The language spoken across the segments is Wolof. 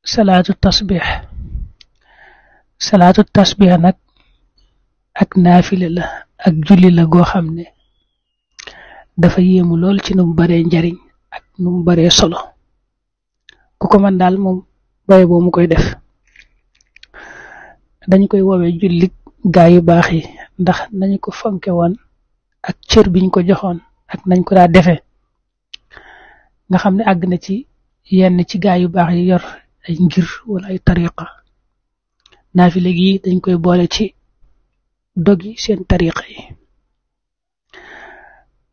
salaatu tasbih salaatu tasbih nag ak naafile la ak julli la goo xam ne dafa yéemu lool ci nu mu baree njariñ ak nu mu baree solo ku ko man daal moom baye boo mu koy def dañu koy woowee jullit gaa yu baax yi ndax nañu ko fonke woon ak cër biñ ko joxoon ak nañ ko daa defee nga xam ne àgg na ci yenn ci gaa yu baax yi yor ay ngir wala ay tariqa naafile gi dañ koy boole ci dogi seen tariqa yi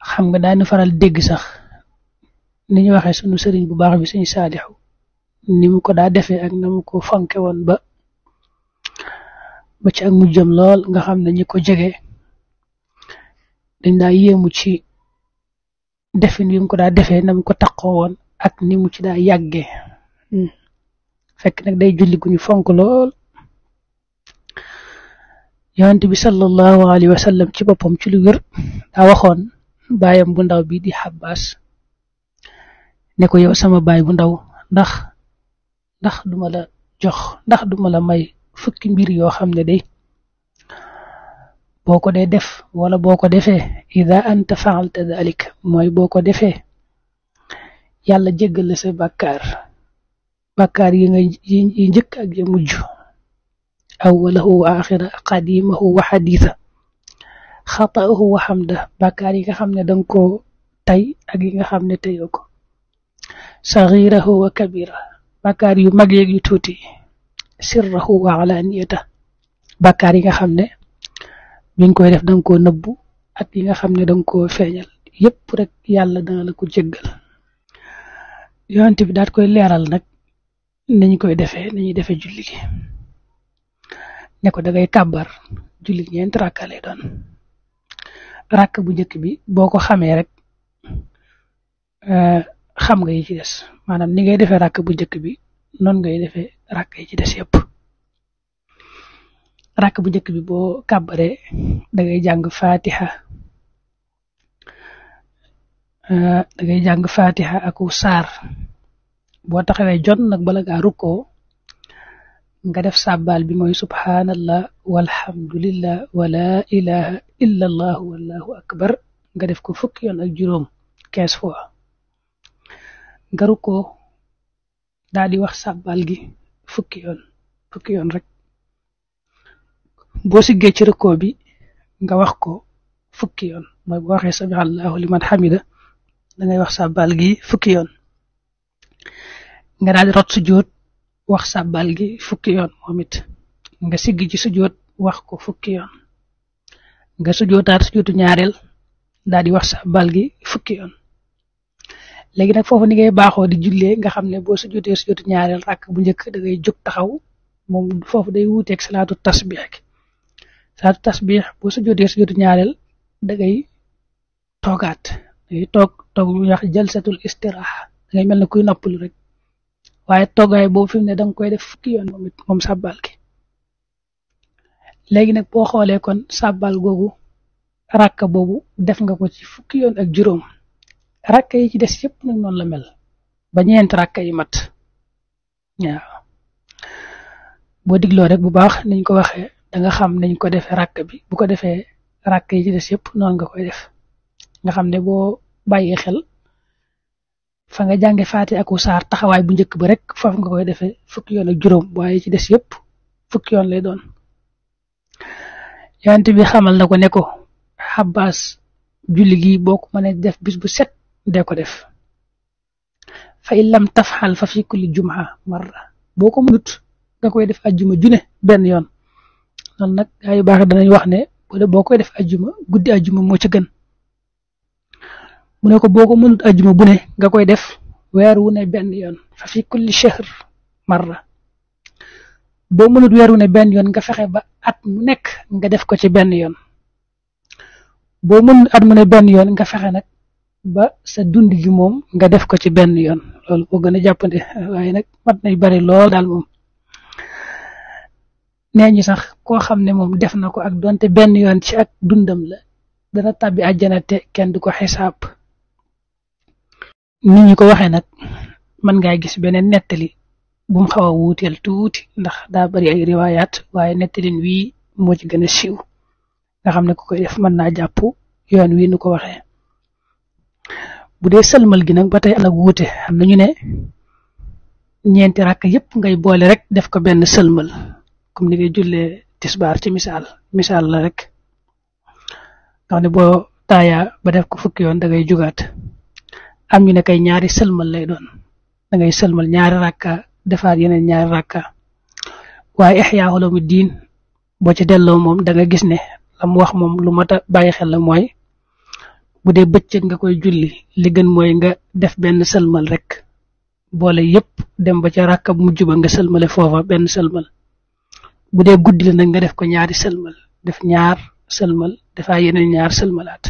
xam nga dañu faral dégg sax ni ñu waxee sunu sëriñ bu baax bi sëñ Saalixu ni mu ko daa defee ak na mu ko fonke woon ba ci ak mujjam lool nga xam ne ñi ko jege dañ daa yéemu ci defin wi mu ko daa defee na mu ko taqoo woon ak ni mu ci daa yàggee fekk nag day julli gu ñu fonk lool yonent bi sallallahu alayhi wa sallam ci boppam ci lu wér daa waxoon baayam bu ndaw bi di Xabbaas ne ko yow sama baay bu ndaw ndax duma la jox ndax duma la may fukki mbir yoo xam ne day boo ko dee def wala boo ko defee ida anta faalta dalik mooy boo ko defee yàlla jéggal la sa bàkkaar yi njëkk ak ya mujj awwalahu wa axira qadimahu wa xadiisa xataahu wa xamda bàkkaar yi nga xam ne danga ko tay ak yi nga xam ne teyoo ko saxirahu wa kabira bàkkaar yu mag yeeg yu tuuti sirrahu wa alaniyata bàkkaar yi nga xam ne bi nga koy def danga koo nëbbu ak yi nga xam ne danga koo feeñal yépp rek yàlla dana la ko jéggal yonent bi daat koy leeral nag nañu koy defee nañuy defee julli gi ne ko dangay kàbbar julli ñeenti rakka lay doon rakk bu njëkk bi boo ko xamee rek xam nga yi ci des maanaam ni ngay defee rakk bu njëkk bi noonu ngay defee rakk yi ci des yépp rakk bu njëkk bi boo kàbbaree dangay jàng fatiha aku saar boo taxawee jot nag bala ngaa rukkoo nga def sàbbaal bi mooy subhanallah walhamdulillah wala ilaha illa allah wallahu akbar nga def ko fukki yoon ak juróom 15 fois nga rukkoo daal di wax sàbbaal gi fukki yoon rek boo siggee ci rukkoo bi nga wax ko fukki yoon mooy boo waxee sami allahu liman hamida dangay wax sàbbaal gi fukki yoon nga daal di rot sujjóot wax sàbbaal gi fukki yoon moom it nga sigg ci sujjóot wax ko fukki yoon nga sujjóotaat sujjóotu ñaareel daal di wax sàbbaal gi fukki yoon léegi nag foofu ni ngay baaxoo di jullee nga xam ne boo sujjóotee sujjóotu ñaareel rakk bu njëkk da ngay jóg taxaw moom foofu day wuuteeg salaatu tasbih boo sujjóotee sujjóotu ñaareel da ngay toogaat dangay toog ñu wax jalsatul istiraaha da ngay mel ne kuy noppalu rek waaye toogaay boobu fi mu ne danga koy def fukki yoon moom sàbbaal gi léegi nag boo xoolee kon sàbbaal googu rakka boobu def nga ko ci fukki yoon ak juróom rakka yi ci des yépp nag noonu la mel ba ñeent rakka yi mat waaw boo digloo rek bu baax niñ ko waxee danga xam nañ ko defee rakk bi bu ko defee rakka yi ci des yépp noonu nga koy def nga xam ne boo bàyyee xel fa nga jànge faati aku saar taxawaay bu njëkk ba rek foofu nga koy defee fukki yoon ak juróom waaye ci des yépp fukki yoon lay doon yonent bi xamal na ko ne ko Xabbaas julli gi boo ko mënee def bis bu set dee ko def fa in lam tafxal fa fi kulli jumaa marra boo ko mënut nga koy def ajjuma june benn yoon noonu nag gaa yu baax danañ wax ne boo koy def ajjuma guddi ajjuma moo ci gën mu ne ko boo ko mënut ajjuma bu ne nga koy def weer wu ne benn yoon fa fi kulli shahr marra boo mënut weer wu ne benn yoon nga fexe ba at mu nekk nga def ko ci benn yoon boo mënut at mu ne benn yoon nga fexe nag ba sa dund gi moom nga def ko ci benn yoon loolu moo gën a jàppande waaye nag mat nay bari lool daal moom nee ñi sax koo xam ne moom def na ko ak donte benn yoon ci ak dundam la dana tàbbi àjjana te kenn du ko xisaab nit ñi ko waxee nag mën ngaa gis beneen nettali bu mu xaw a wuuteel tuuti ndax daa bari ay riwaayaat waaye nettalin wii moo ci gën a siiw nga xam ne ku koy def mën naa jàpp yoon wii nu ko waxee. bu dee sëlmal gi nag ba tey am ak wuute xam nañu ne ñeenti rakk yépp ngay boole rek def ko benn sëlmal comme ni ngay jullee tisbaar ci misaal la rek nga xam ne boo taaya ba def ko fukki yoon da ngay jugaat. am ñu ne kay ñaari sëlmal lay doon da ngay sëlmal ñaari rakka defaat yeneen ñaari rakka waaye Ihya Ulumuddin boo ci delloo moom da nga gis ne la mu wax moom lu mat a bàyyi xel la mooy bu dee bëccëg nga koy julli li gën mooy nga def benn sëlmal rek boole yépp dem ba ca rakka bu mujj ba nga sëlmale foofa benn sëlmal. bu dee guddi la nag nga def ko ñaari sëlmal def ñaar sëlmal defaa yeneen ñaar sëlmalaat